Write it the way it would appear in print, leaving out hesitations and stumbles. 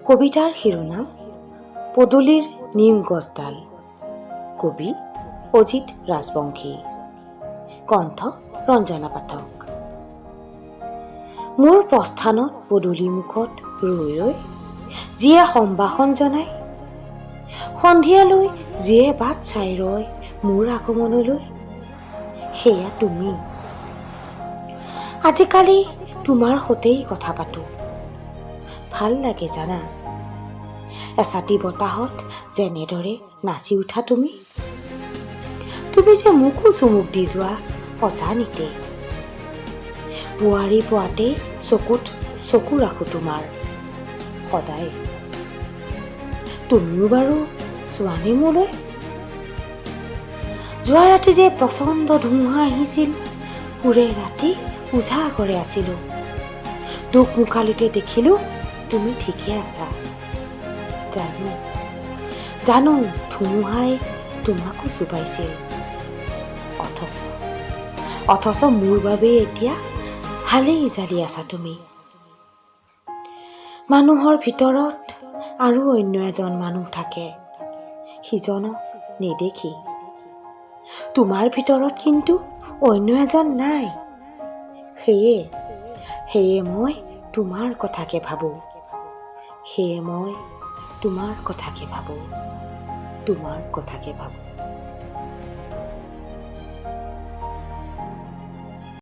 কবিতাৰ শিৰোনাম পদূলিৰ নিম গছডাল। কবি অজিত ৰাজবংশী। কণ্ঠ ৰঞ্জনা পাঠক। মোৰ প্ৰস্থানত পদূলি মুখত ৰৈ ৰৈ যিয়ে সম্ভাষণ জনায়, সন্ধিয়ালৈ যিয়ে বাট চাই ৰয় মোৰ আগমনলৈ, সেয়া তুমি। আজিকালি তোমাৰ সৈতেই কথা পাতোঁ, ভাল লাগে জানা। এচাটি বতাহত যেনেদৰে নাচি উঠা তুমি যে মোকো চুমুক দি যোৱা অজানিতে। বোৱাৰী পোৱাতেই চকুত চকু ৰাখোঁ তোমাৰ সদায়। তুমিও বাৰু চোৱানে মোলৈ? যোৱা ৰাতি যে প্ৰচণ্ড ধুমুহা আহিছিল, সুৰে ৰাতি উজাগৰে আছিলোঁ। দুখ মুখালিতে দেখিলোঁ তুমি ঠিকে আছা। জানো ধুমুহাই তোমাকো চুবাইছিল, অথচ মোৰ বাবে এতিয়া ভালেই জালি আছা তুমি। মানুহৰ ভিতৰত আৰু অন্য এজন মানুহ থাকে, সিজনক নেদেখি। তোমাৰ ভিতৰত কিন্তু অন্য এজন নাই। সেয়ে মই তোমাৰ কথাকে ভাবোঁ। তোমাৰ কথাকে ভাবোঁ।